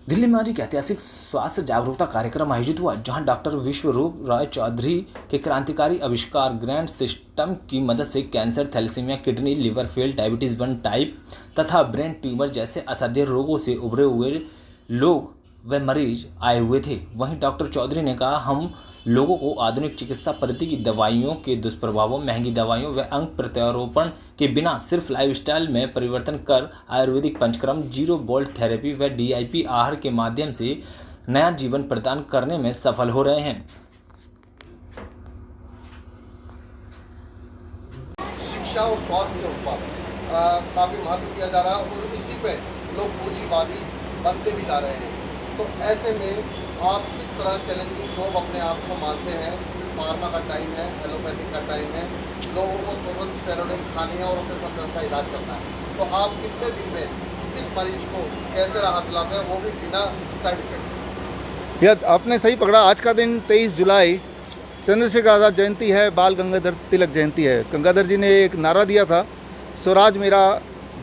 दिल्ली में आज एक ऐतिहासिक स्वास्थ्य जागरूकता कार्यक्रम आयोजित हुआ जहां डॉक्टर विश्वरूप राय चौधरी के क्रांतिकारी आविष्कार ग्रैंड सिस्टम की मदद से cancer, thalassemia, kidney, liver fail, diabetes 1 type तथा ब्रेन ट्यूमर जैसे असाध्य रोगों से उभरे हुए लोग व मरीज आए हुए थे। वहीं डॉक्टर चौधरी ने कहा, हम लोगों को आधुनिक चिकित्सा पद्धति की दवाइयों के दुष्प्रभावों, महंगी दवाइयों व अंग प्रत्यारोपण के बिना सिर्फ लाइफस्टाइल में परिवर्तन कर Ayurvedic panchakarma, zero bolt therapy व डीआईपी आहार के माध्यम से नया जीवन प्रदान करने में सफल हो रहे हैं। शिक्षा और स्वास्थ्य के ऊपर काफ़ी महत्व दिया जा रहा है और इसी पे लोग पूंजीवादी बनते भी जा रहे हैं। तो ऐसे में आप किस तरह चैलेंजिंग जॉब अपने आप को मानते हैं? फार्मा का टाइम है, एलोपैथिक का टाइम है, लोगों को तुरंत सेरोडोनिन खानी है और अपने सर दर्द का इलाज करना है। तो आप कितने दिन में किस मरीज को कैसे राहत दिलाते हैं, वो भी बिना साइड इफेक्ट? यह आपने सही पकड़ा। आज का दिन 23 जुलाई चंद्रशेखर आज़ाद जयंती है, बाल गंगाधर तिलक जयंती है। गंगाधर जी ने एक नारा दिया था, स्वराज मेरा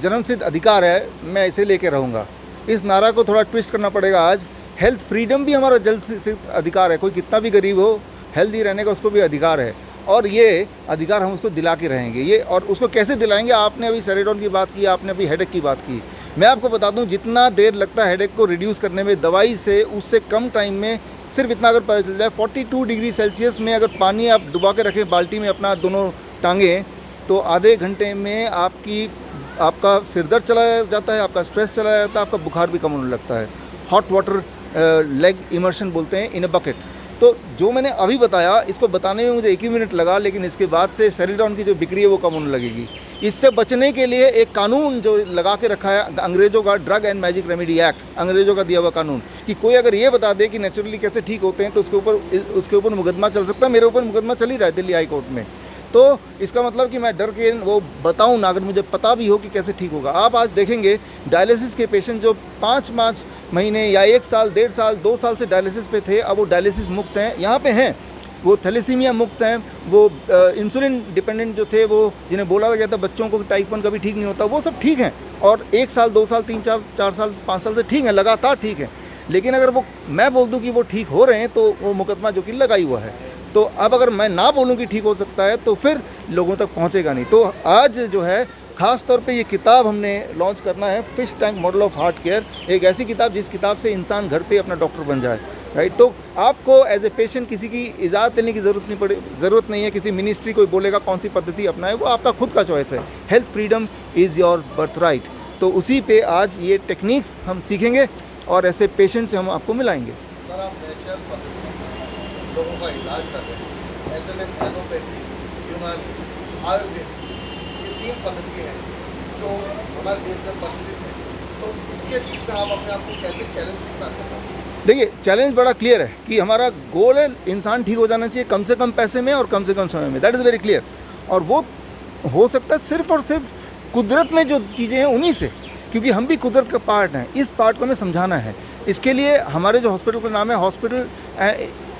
जन्मसिद्ध अधिकार है, मैं इसे लेके रहूँगा। इस नारा को थोड़ा ट्विस्ट करना पड़ेगा। आज हेल्थ फ्रीडम भी हमारा जन्मसिद्ध अधिकार है। कोई कितना भी गरीब हो, हेल्दी रहने का उसको भी अधिकार है और ये अधिकार हम उसको दिला के रहेंगे। ये और उसको कैसे दिलाएंगे? आपने अभी सेरोडोनिन की बात की, आपने अभी हेडेक की बात की। मैं आपको बता दूं, जितना देर लगता है हेडेक को रिड्यूस करने में दवाई से, उससे कम टाइम में सिर्फ इतना अगर पता चल जाए, 42 डिग्री सेल्सियस में अगर पानी आप डुबा के रखें बाल्टी में अपना दोनों टांगें, तो आधे घंटे में आपका सिर दर्द चला जाता है, आपका स्ट्रेस चला जाता है, आपका बुखार भी कम होने लगता है। हॉट वाटर लेग इमर्शन बोलते हैं, इन अ बकेट। तो जो मैंने अभी बताया, इसको बताने में मुझे 1 ही मिनट लगा, लेकिन इसके बाद से सेरोडोनिन की जो बिक्री है वो कम होने लगेगी। इससे बचने के लिए एक कानून जो लगा के रखा है अंग्रेज़ों का, drug and magic remedy act, अंग्रेज़ों का दिया हुआ कानून, कि कोई अगर ये बता दे कि नेचुरली कैसे ठीक होते हैं तो उसके ऊपर मुकदमा चल सकता है। मेरे ऊपर मुकदमा चल ही रहा है दिल्ली हाई कोर्ट में। तो इसका मतलब कि मैं डर के वो बताऊं ना, अगर मुझे पता भी हो कि कैसे ठीक होगा। आप आज देखेंगे डायलिसिस के पेशेंट जो 5 महीने या 1 साल, 1.5 साल, 2 साल से डायलिसिस पे थे, अब वो डायलिसिस मुक्त हैं, यहाँ पे हैं। वो थैलेसीमिया मुक्त हैं, वो इंसुलिन डिपेंडेंट जो थे, वो जिन्हें बोला गया था बच्चों को टाइप 1 कभी ठीक नहीं होता, वो सब ठीक हैं और 1 साल, 2 साल, 3, 4 साल, 5 साल से ठीक हैं, लगातार ठीक हैं। लेकिन अगर वो मैं बोल दूँ कि वो ठीक हो रहे हैं तो वो मुकदमा जो कि लगा ही हुआ है। तो अब अगर मैं ना बोलूं कि ठीक हो सकता है तो फिर लोगों तक पहुंचेगा नहीं। तो आज जो है ख़ास तौर पे ये किताब हमने लॉन्च करना है, fish tank model of heart care, एक ऐसी किताब जिस किताब से इंसान घर पे अपना डॉक्टर बन जाए, राइट। तो आपको एज ए पेशेंट किसी की इजाज़त लेने की ज़रूरत नहीं है, किसी मिनिस्ट्री कोई बोलेगा कौन सी पद्धति अपनाए, वो आपका खुद का चॉइस है। Health freedom is your birth right. तो उसी पे आज ये टेक्निक्स हम सीखेंगे और ऐसे पेशेंट से हम आपको मिलाएंगे। सर, आप नेचुरल पद्धति लोगों का इलाज कर रहे हैं, ऐसे में एलोपैथी, यूनानी, आयुर्वेदिक, ये 3 पद्धति हैं जो हमारे देश में प्रचलित है। तो इसके बीच में आप अपने आप को कैसे चैलेंज स्वीकार करते हैं? देखिए, चैलेंज बड़ा क्लियर है कि हमारा गोल है इंसान ठीक हो जाना चाहिए, कम से कम पैसे में और कम से कम समय में। That is very clear. और वो हो सकता है सिर्फ और सिर्फ कुदरत में जो चीज़ें हैं उन्हीं से, क्योंकि हम भी कुदरत का पार्ट हैं। इस पार्ट को हमें समझाना है। इसके लिए हमारे जो हॉस्पिटल का नाम है hospital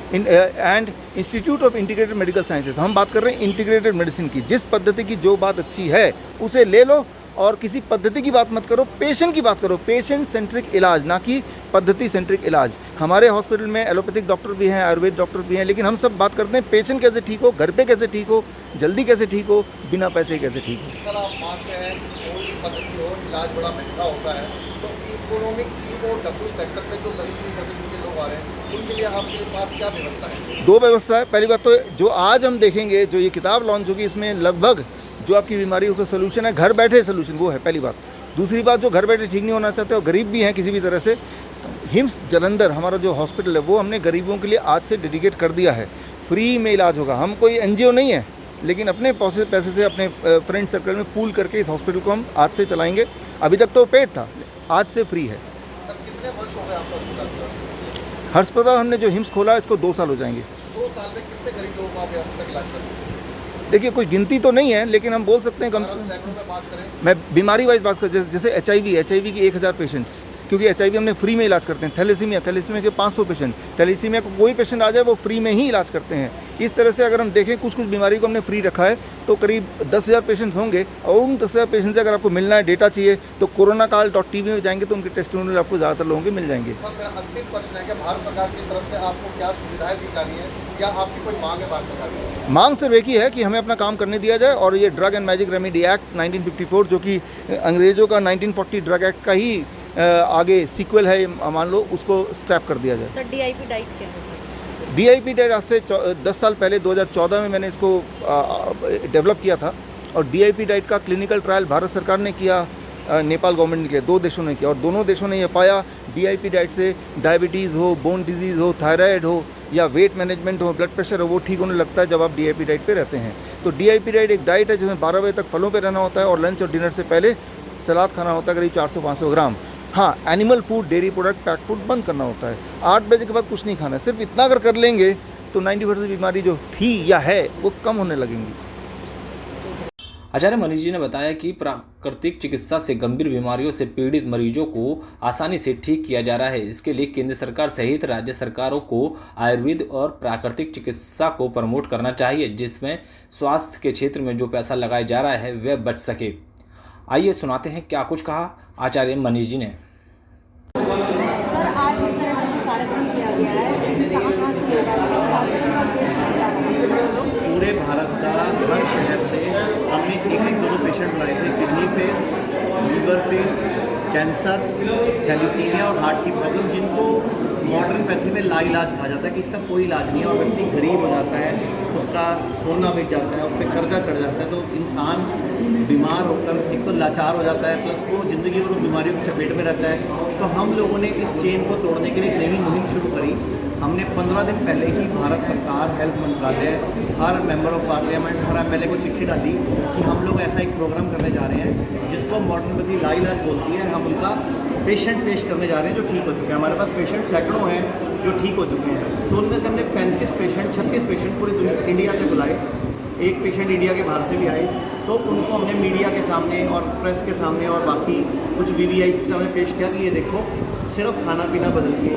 and institute of integrated medical sciences. हम बात कर रहे हैं इंटीग्रेटेड मेडिसिन की। जिस पद्धति की जो बात अच्छी है उसे ले लो और किसी पद्धति की बात मत करो, पेशेंट की बात करो। पेशेंट सेंट्रिक इलाज, ना कि पद्धति सेंट्रिक इलाज। हमारे हॉस्पिटल में एलोपैथिक डॉक्टर भी हैं, आयुर्वेद डॉक्टर भी हैं, लेकिन हम सब बात करते हैं पेशेंट कैसे ठीक हो, घर पे कैसे ठीक हो, जल्दी कैसे ठीक हो, बिना पैसे कैसे ठीक हो। सर, आप मानते हैं कोई भी पद्धति हो, इलाज बड़ा महंगा होता है, तो इकोनॉमिक ई और डब्ल्यू सेक्शन में जो गरीबी रेखा से नीचे लोग आ रहे हैं, उनके लिए आपके पास क्या व्यवस्था है? 2 व्यवस्था है। पहली बात तो जो आज हम देखेंगे, जो ये किताब लॉन्च होगी, इसमें लगभग जो आपकी बीमारियों का सोल्यूशन है, घर बैठे सोल्यूशन, वो है पहली बात। दूसरी बात, जो घर बैठे ठीक नहीं होना चाहते और गरीब भी हैं किसी भी तरह से, हिम्स जालंधर हमारा जो हॉस्पिटल है वो हमने गरीबों के लिए आज से डेडिकेट कर दिया है। फ्री में इलाज होगा। हम कोई एनजीओ नहीं है, लेकिन अपने पैसे से अपने फ्रेंड सर्कल में पूल करके इस हॉस्पिटल को हम आज से चलाएंगे। अभी तक तो पेड था, आज से फ्री है। सर, कितने वर्ष हो गए आपको अस्पताल चलाते? अस्पताल हमने जो हिम्स खोला इसको 2 साल हो जाएंगे। 2 साल में कितने गरीब लोगों को आप अब तक इलाज कर चुके हैं? देखिए, कोई गिनती तो नहीं है, लेकिन हम बोल सकते हैं कम से सैकड़ों में बात करें। मैं बीमारी वाइज बात कर, जैसे HIV की 1000 पेशेंट्स, क्योंकि HIV हमने फ्री में इलाज करते हैं। थैलेसीमिया के 500 पेशेंट, थैलेसीमिया को कोई पेशेंट आ जाए वो फ्री में ही इलाज करते हैं। इस तरह से अगर हम देखें कुछ कुछ बीमारी को हमने फ्री रखा है, तो करीब 10,000 पेशेंट्स होंगे, और उन 10,000 पेशेंट से अगर आपको मिलना है, डेटा चाहिए, तो कोरोनाकाल.tv में जाएंगे तो उनके टेस्टिमोनियल आपको ज़्यादातर लोगों के मिल जाएंगे। सर, मेरा अंतिम प्रश्न है कि भारत सरकार की तरफ से आपको क्या सुविधाएं दी जा रही हैं, या आपकी कोई मांग है भारत सरकार की? मांग सिर्फ एक ही है कि हमें अपना काम करने दिया जाए, और ये drug and magic remedy act 1954 जो कि अंग्रेज़ों का 1940 ड्रग एक्ट का ही आगे सीक्वल है मान लो, उसको स्क्रैप कर दिया जाए। सर DIP डाइट क्या है सर? DIP डाइट आज से 10 साल पहले 2014 में मैंने इसको डेवलप किया था, और DIP डाइट का क्लिनिकल ट्रायल भारत सरकार ने किया, नेपाल गवर्नमेंट ने किया, 2 देशों ने किया, और दोनों देशों ने ये पाया DIP डाइट से डायबिटीज़ हो, बोन डिजीज़ हो, थायराइड हो, या वेट मैनेजमेंट हो, ब्लड प्रेशर हो, वो ठीक होने लगता है जब आप DIP डाइट पे रहते हैं। तो DIP डाइट एक डाइट है जिसमें 12 बजे तक फलों पे रहना होता है, और लंच और डिनर से पहले सलाद खाना होता है करीब 400-500 ग्राम। हाँ, animal food, dairy product, pack food बंद करना होता है। 8 बजे के बाद कुछ नहीं खाना है। सिर्फ इतना अगर कर लेंगे तो 90% बीमारी जो थी या है वो कम होने लगेंगी। आचार्य मनीष जी ने बताया कि प्राकृतिक चिकित्सा से गंभीर बीमारियों से पीड़ित मरीजों को आसानी से ठीक किया जा रहा है। इसके लिए केंद्र सरकार सहित राज्य सरकारों को आयुर्वेद और प्राकृतिक चिकित्सा को प्रमोट करना चाहिए, जिसमें स्वास्थ्य के क्षेत्र में जो पैसा लगाया जा रहा है वह बच सके। आइए सुनाते हैं क्या कुछ कहा आचार्य मनीष जी ने। सर, आज इस तरह का जो कार्यक्रम किया गया है, कहाँ से लोग आते हैं? पूरे भारत का हर शहर से हमने एक दो पेशेंट लाए थे, kidney fail, liver fail, cancer, thalassemia और हार्ट की प्रॉब्लम, जिनको मॉडर्न पैथी में लाइलाज कहा जाता है कि इसका कोई इलाज नहीं है, और व्यक्ति गरीब हो जाता है, उसका सोना बिक जाता है, उस पर कर्जा चढ़ जाता है, तो इंसान बीमार होकर एक तो लाचार हो जाता है, प्लस वो ज़िंदगी भर उस बीमारियों की चपेट में रहता है। तो हम लोगों ने इस चेन को तोड़ने के लिए एक नई मुहिम शुरू करी। हमने 15 दिन पहले ही भारत सरकार, हेल्थ मंत्रालय, हर मेंबर ऑफ पार्लियामेंट, हर MLA को चिट्ठी डाली कि हम लोग ऐसा एक प्रोग्राम करने जा रहे हैं जिसको मॉडर्न पैथी लाइलाज बोलती है। हम उनका पेशेंट पेश करने जा रहे हैं जो ठीक हो चुके हैं। हमारे पास पेशेंट सैकड़ों हैं जो ठीक हो चुके हैं। तो उनमें से हमने 36 पेशेंट पूरी दुनिया इंडिया से बुलाए, एक पेशेंट इंडिया के बाहर से भी आए, तो उनको हमने मीडिया के सामने और प्रेस के सामने और बाकी कुछ VVI के सामने पेश किया कि ये देखो, सिर्फ खाना पीना बदल के,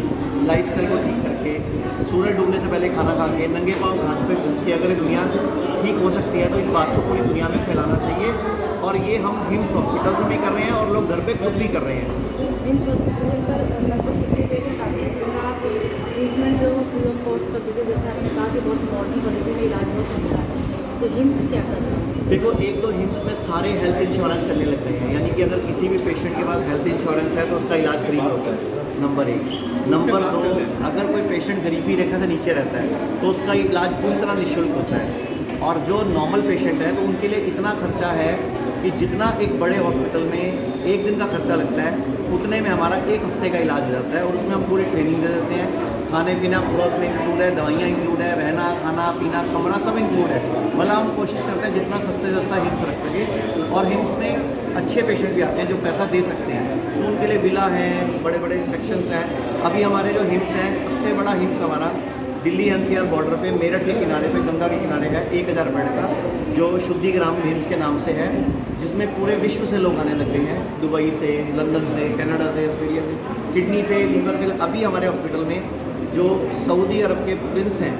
लाइफस्टाइल को ठीक करके, सूरज डूबने से पहले खाना खा के, नंगे पाँव घास पे घूम के अगर ये दुनिया ठीक हो सकती है तो इस बात को पूरी दुनिया में फैलाना चाहिए। और ये हम हिम्स हॉस्पिटल से भी कर रहे हैं और लोग घर पे खुद भी कर रहे हैं। हिम्स हॉस्पिटल में सर लगभग कितने पेशेंट आते हैं? तो आप ट्रीटमेंट जो फ्री ऑफ कॉस्ट कर दीजिए, जैसे आपने कहा कि बहुत मॉडर्न क्वालिटी में इलाज बहुत सस्ता है, तो हिम्स क्या कर रहे हैं? देखो, एक तो हिम्स में सारे हेल्थ इंश्योरेंस चलने लग गए हैं, यानी कि अगर किसी भी पेशेंट के पास हेल्थ इंश्योरेंस है तो उसका इलाज फ्री में होता है, नंबर 1। नंबर 2, अगर कोई पेशेंट गरीबी रेखा से नीचे रहता है तो उसका इलाज पूरी तरह निःशुल्क होता है। और जो नॉर्मल पेशेंट है तो उनके लिए इतना खर्चा है कि जितना एक बड़े हॉस्पिटल में एक दिन का खर्चा लगता है उतने में हमारा 1 हफ्ते का इलाज हो जाता है। और उसमें हम पूरी ट्रेनिंग दे देते हैं, खाने पीना पूरा उसमें इंक्लूड है, दवाइयाँ इंक्लूड है, रहना खाना पीना कमरा सब इंक्लूड है। मतलब हम कोशिश करते हैं जितना सस्ते सस्ता हिम्स रख सके। और हिम्स में अच्छे पेशेंट भी आते हैं जो पैसा दे सकते हैं, तो उनके लिए विला है, बड़े बड़े सेक्शंस हैं। अभी हमारे जो हिम्स हैं, सबसे बड़ा हिम्स हमारा दिल्ली NCR बॉर्डर पे मेरठ के किनारे पे, गंगा के किनारे है, 1000 बेड का, जो शुद्धिग्राम हिम्स के नाम से है, जिसमें पूरे विश्व से लोग आने लग गए हैं, दुबई से, लंदन से, कनाडा से, ऑस्ट्रेलिया से, किडनी पे, लीवर पे। अभी हमारे हॉस्पिटल में जो सऊदी अरब के प्रिंस हैं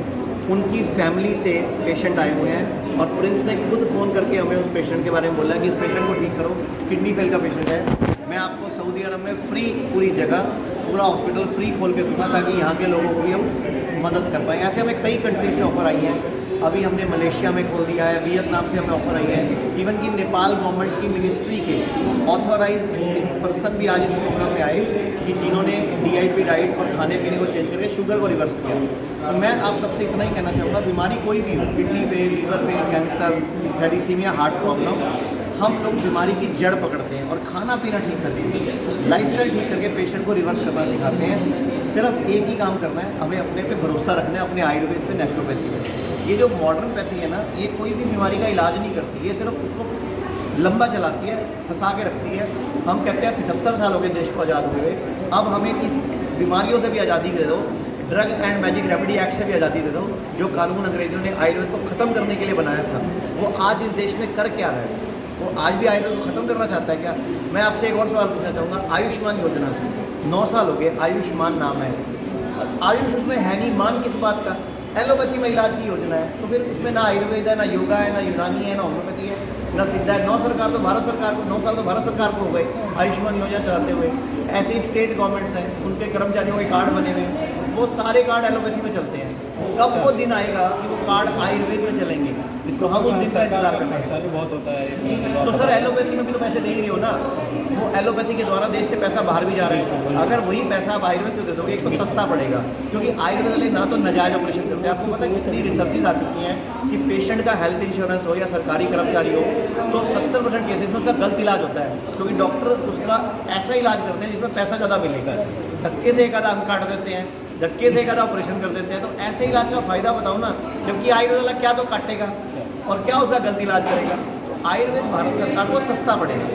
उनकी फैमिली से पेशेंट आए हुए हैं, और प्रिंस ने खुद फ़ोन करके हमें उस पेशेंट के बारे में बोला कि इस पेशेंट को ठीक करो, किडनी फेल का पेशेंट है, मैं आपको सऊदी अरब में फ्री पूरी जगह पूरा हॉस्पिटल फ्री खोल के दूँगा ताकि यहाँ के लोगों को भी हम मदद कर पाएँ। ऐसे हमें कई कंट्री से ऑफ़र आई हैं। अभी हमने मलेशिया में खोल दिया है, वियतनाम से हमें ऑफ़र आई है, इवन कि नेपाल गवर्नमेंट की मिनिस्ट्री के ऑथोराइज्ड पर्सन भी आज इस प्रोग्राम में आए कि जिन्होंने DIP डाइट और खाने पीने को चेंज करके शुगर को रिवर्स किया। तो मैं आप सबसे इतना ही कहना चाहूँगा, बीमारी कोई भी हो, kidney fail, liver fail, cancer, thalassemia, heart problem, हम लोग बीमारी की जड़ पकड़ते हैं और खाना पीना ठीक करते हैं, लाइफस्टाइल ठीक करके पेशेंट को रिवर्स करना सिखाते हैं। सिर्फ एक ही काम करना है, हमें अपने पे भरोसा रखना है, अपने आयुर्वेद पे, नेचुरोपैथी में। ये जो मॉडर्न पैथी है ना, ये कोई भी बीमारी का इलाज नहीं करती, ये सिर्फ उसको लंबा चलाती है, फंसा के रखती है। हम कहते हैं 75 साल हो गए देश को आज़ाद हुए, अब हमें इस बीमारियों से भी आज़ादी दे दो, drug and magic remedy act से भी आज़ादी दे दो। जो कानून अंग्रेजों ने आयुर्वेद को ख़त्म करने के लिए बनाया था, वो आज इस देश में कर क्या रहा है? वो आज भी आयुर्वेद को ख़त्म करना चाहता है क्या? मैं आपसे एक और सवाल पूछना चाहूँगा। आयुष्मान योजना 9 साल हो गए, आयुष्मान नाम है, आयुष उसमें है नहीं, मान किस बात का? एलोपैथी में इलाज की योजना है, तो फिर उसमें ना आयुर्वेद है, ना योगा है, ना यूनानी है, ना होम्योपैथी है, ना सिद्धा है। 9 सरकार तो भारत सरकार को 9 साल तो भारत सरकार को हो गए आयुष्मान योजना चलाते हुए। ऐसे ही स्टेट गवर्नमेंट्स हैं, उनके कर्मचारियों के कार्ड बने हुए हैं, वो सारे कार्ड एलोपैथी में चलते हैं। कब वो दिन आएगा कि वो कार्ड आयुर्वेद में चलेंगे, जिसको हम उस दिन का इंतजार कर रहे हैं। बहुत होता है तो सर एलोपैथी में भी तो पैसे दे ही रही हो ना, वो एलोपैथी के द्वारा देश से पैसा बाहर भी जा रहा है। अगर वही पैसा आप आयुर्वेद को दे दोगे, एक तो सस्ता पड़ेगा, क्योंकि आयुर्वेद वाले ना तो नाजायज ऑपरेशन करते हैं। आपको पता है कितनी रिसर्चेज आ चुकी हैं कि पेशेंट का हेल्थ इंश्योरेंस हो या सरकारी कर्मचारी हो, तो 70% केसेस में उसका गलत इलाज होता है, क्योंकि डॉक्टर उसका ऐसा इलाज करते हैं जिसमें पैसा ज़्यादा मिलेगा। धक्के से एक आधा अंग काट देते हैं, धक्के से एक आधा ऑपरेशन कर देते हैं। तो ऐसे इलाज का फ़ायदा बताओ ना, जबकि आयुर्वेद वाला क्या तो काटेगा और क्या उसका गलत इलाज करेगा। आयुर्वेद भारत सरकार को सस्ता पड़ेगा।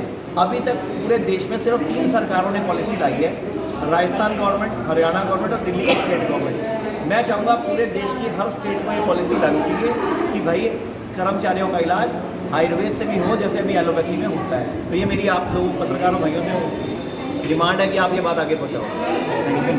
अभी तक पूरे देश में सिर्फ 3 सरकारों ने पॉलिसी लाई है, राजस्थान गवर्नमेंट, हरियाणा गवर्नमेंट और दिल्ली की स्टेट गवर्नमेंट। मैं चाहूँगा पूरे देश की हर स्टेट में ये पॉलिसी लानी चाहिए कि भाई कर्मचारियों का इलाज आयुर्वेद से भी हो, जैसे अभी एलोपैथी में होता है। तो ये मेरी आप लोगों पत्रकारों भाइयों से डिमांड है कि आप ये बात आगे पहुँचाओ। Thank you.